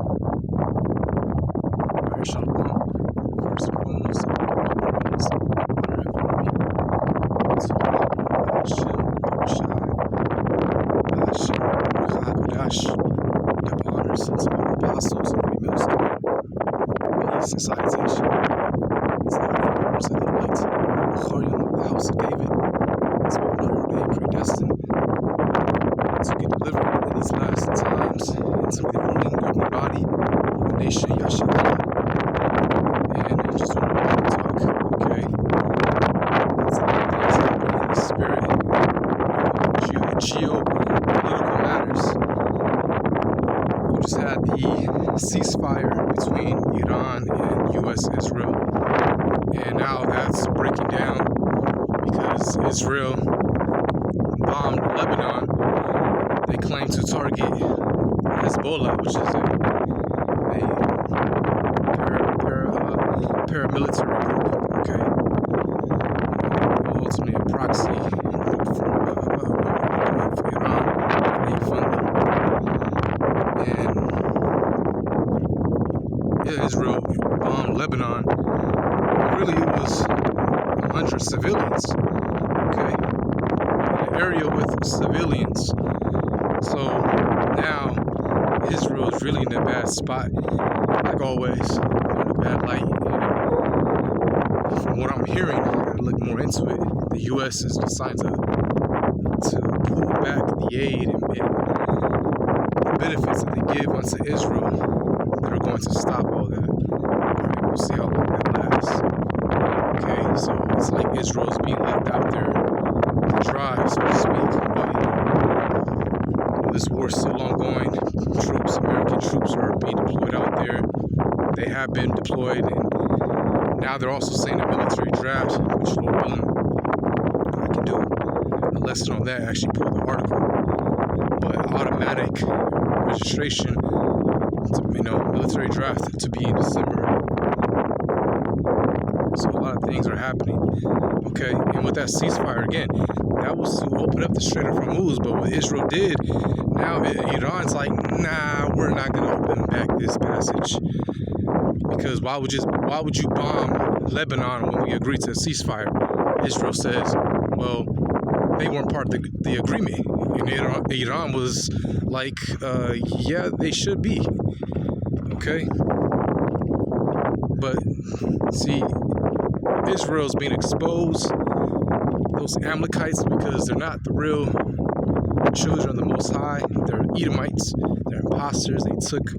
Alright, shalom. First and foremost, all praise, honor, and glory to Yahweh, Hashem, Shai, Hashem, Chakodash. Double honors to all the apostles of the millstone. Peace and salutation to the followers of the elect, the Chorim of the house of David, as well preordained, predestined to get delivered in these last times into the ruling governing body of the nation Yasharal. And just doing a lot of talk, okay? Lots of things happening in the spirit, geopolitical matters. You just had the ceasefire between Iran and U.S. Israel, and now that's breaking down because Israel bombed Lebanon. They claim to target Hezbollah, which is a paramilitary group, okay? Ultimately a proxy group for Iran. They fund them. And yeah, Israel bombed Lebanon. Really, it was 100 civilians, okay? In an area with civilians. So now Israel is really in a bad spot, like always. They're in a bad light. And from what I'm hearing, I gotta look more into it. The U.S. has decided to pull back the aid and the benefits that they give unto Israel. They're going to stop all that. Alright, we'll see how long that lasts. Okay, so it's like Israel's being left out there to dry, so to speak. But this war is still ongoing. American troops are being deployed out there. They have been deployed, and now they're also saying a military draft, which Lord willing, I can do a lesson on that. Actually, pull the article. But automatic registration, military draft to be in December. So a lot of things are happening. Okay, and with that ceasefire again, that was to open up the Strait of Hormuz, but what Israel did, now Iran's like, nah, we're not gonna open back this passage. Because why would you bomb Lebanon when we agreed to a ceasefire? Israel says, well, they weren't part of the agreement. And Iran was like, yeah, they should be. Okay? But, see, Israel's being exposed, those Amalekites, because they're not the real children of the Most High. They're Edomites. They're imposters. They took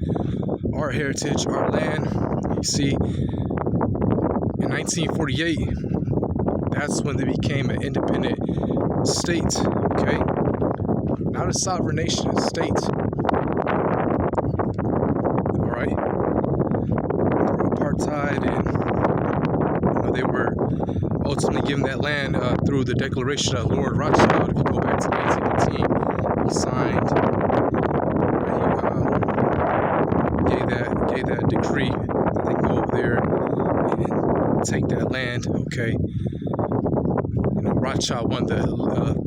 our heritage, our land. You see, in 1948, that's when they became an independent state, okay? Not a sovereign nation, a state. All right? Apartheid, and they were ultimately given that land through the declaration of Lord Rothschild. If you go back to 1918, he signed, gave that decree that they go over there and take that land. Okay, Rothschild, one of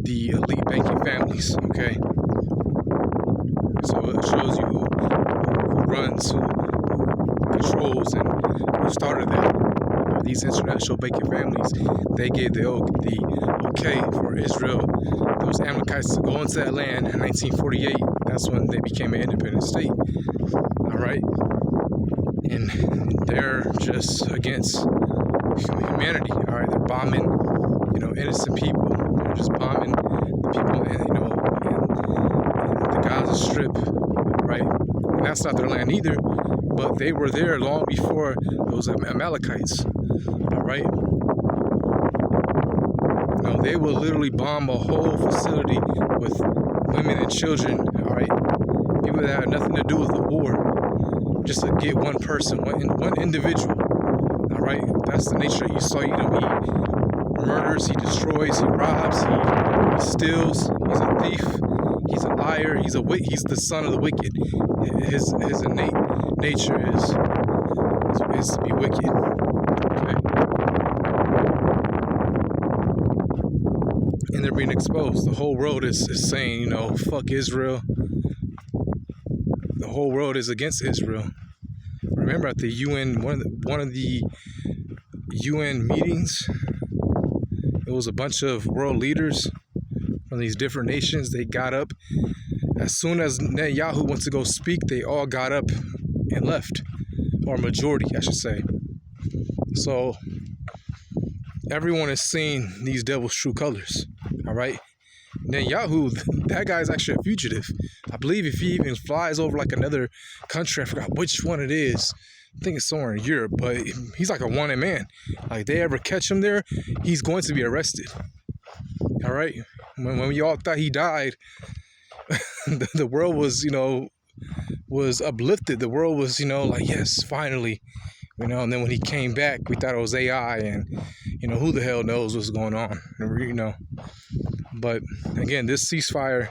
the elite banking families. Okay, so it shows you who runs, who controls, and who started that. These international banking families, they gave the okay for Israel, those Amalekites, to go into that land in 1948. That's when they became an independent state. All right, and they're just against humanity. All right, they're bombing, innocent people. They're just bombing the people, in the Gaza Strip. Right, and that's not their land either. But they were there long before those Amalekites. All right. No, they will literally bomb a whole facility with women and children. All right, people that have nothing to do with the war, just to get one person, one individual. All right, that's the nature you saw. He murders, he destroys, he robs, he steals. He's a thief. He's a liar. He's the son of the wicked. His innate nature is to be wicked. Okay. And they're being exposed. The whole world is saying, fuck Israel. The whole world is against Israel. Remember at the UN, one of the UN meetings, it was a bunch of world leaders from these different nations. They got up. As soon as Netanyahu went to go speak, they all got up and left, or majority, I should say. So everyone is seeing these devil's true colors, all right? Netanyahu, that guy's actually a fugitive. I believe if he even flies over like another country, I forgot which one it is. I think it's somewhere in Europe, but he's like a wanted man. Like, they ever catch him there, he's going to be arrested. All right? When we all thought he died, the world was, was uplifted. The world was, like, yes, finally. And then when he came back, we thought it was AI, and, who the hell knows what's going on, But, again, this ceasefire,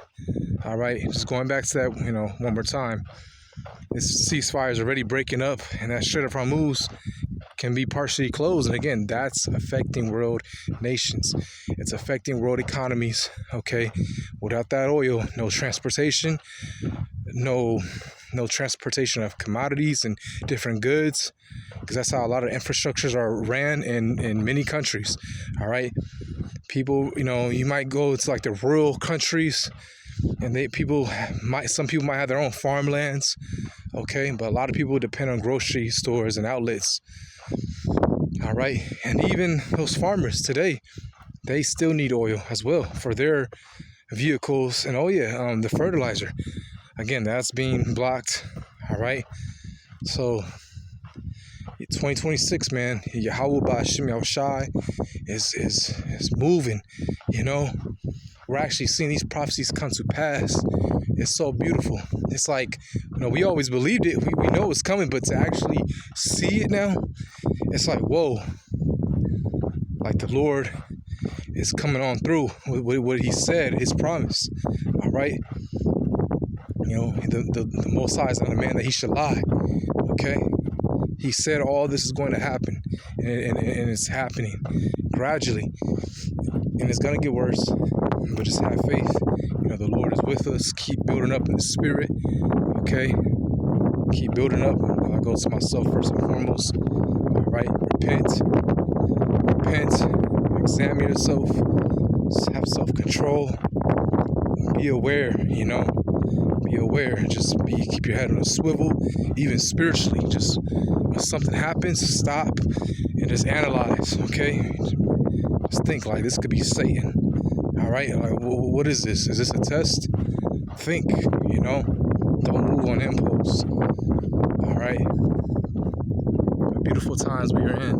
all right, just going back to that, one more time, this ceasefire is already breaking up, and that Strait of Hormuz can be partially closed. And again, that's affecting world nations. It's affecting world economies, okay? Without that oil, no transportation, no transportation of commodities and different goods, because that's how a lot of infrastructures are ran in many countries, all right? People, you might go to like the rural countries, and some people might have their own farmlands, okay? But a lot of people depend on grocery stores and outlets, all right? And even those farmers today, they still need oil as well for their vehicles. And the fertilizer, again, that's being blocked, all right? So 2026, man, Yahweh Ba'Shem Yahushai is moving, We're actually seeing these prophecies come to pass. It's so beautiful. It's like, we always believed it. We know it's coming, but to actually see it now, it's like, whoa. Like the Lord is coming on through with what he said, his promise, all right? The Most High is not a man that he should lie, okay? He said all this is going to happen, and it's happening gradually, and it's going to get worse, but just have faith. The Lord is with us. Keep building up in the spirit, okay? Keep building up. I go to myself first and foremost, all right? Repent, examine yourself, have self-control, be aware, be aware, keep your head on a swivel, even spiritually. Just when something happens, stop and just analyze, okay? Just think like this could be Satan, all right? Like, what is this? Is this a test? Think, don't move on impulse, all right? Beautiful times we are in.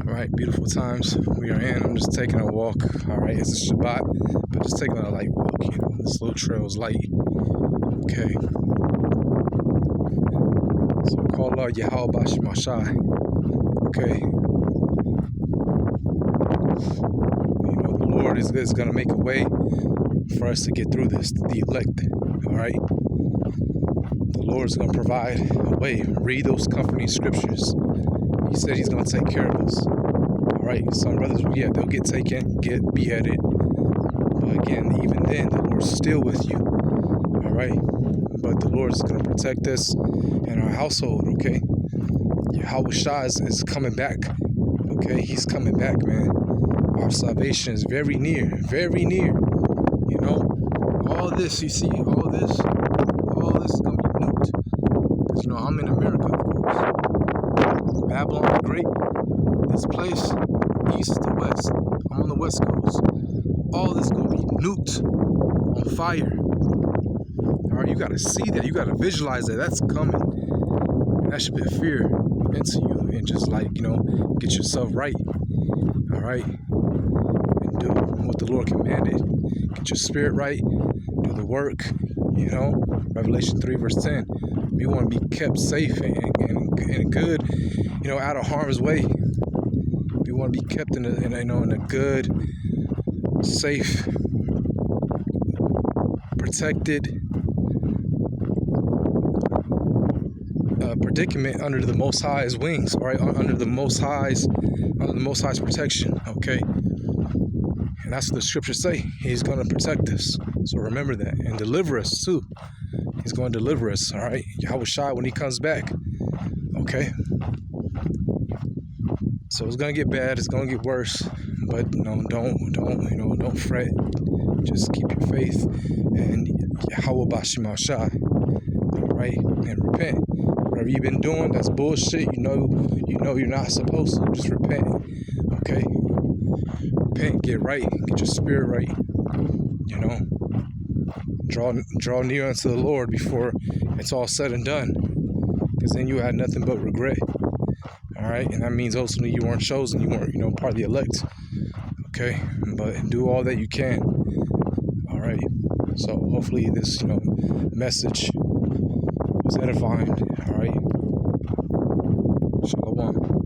All right, beautiful times we are in. I'm just taking a walk. All right, it's a Shabbat, but just taking a light walk. This little trail is light. Okay. So call out Yahweh Ba'Shem Yahushai. Okay. The Lord is going to make a way for us to get through this, the elect. All right. The Lord is going to provide a way. Read those comforting scriptures. He said he's going to take care of us. All right, some brothers, they'll get taken, get beheaded. But again, even then, the Lord's still with you. All right, but the Lord is going to protect us and our household, okay? Yahweh Shai is coming back, okay? He's coming back, man. Our salvation is very near, very near. All this, you see, all this is going to be nuked. Because, I'm in America, of course. Babylon the Great, this place, east to west. I'm on the west coast. All this is going to be nuked, on fire. All right, you got to see that. You got to visualize that. That's coming. And that should be a fear into you. And just get yourself right. All right? And do what the Lord commanded. Get your spirit right. Do the work. Revelation 3 verse 10. We want to be kept safe and good, out of harm's way. We want to be kept in a good, safe, protected predicament under the Most High's wings, right? Under the Most High's protection, okay? And that's what the scriptures say. He's going to protect us. So remember that and deliver us too. He's going to deliver us. All right. Yahweh Shai when he comes back. Okay. So it's gonna get bad. It's gonna get worse. But don't fret. Just keep your faith and Yahweh Bashim Shai. All right, and repent. Whatever you've been doing, that's bullshit. You know you're not supposed to. Just repent. Okay. Repent. Get right. Get your spirit right. You know. Draw near unto the Lord before it's all said and done. Because then you had nothing but regret. All right, and that means ultimately you weren't chosen. You weren't, part of the elect. Okay, but do all that you can. All right. So hopefully this, message was edifying. All right. Shalom.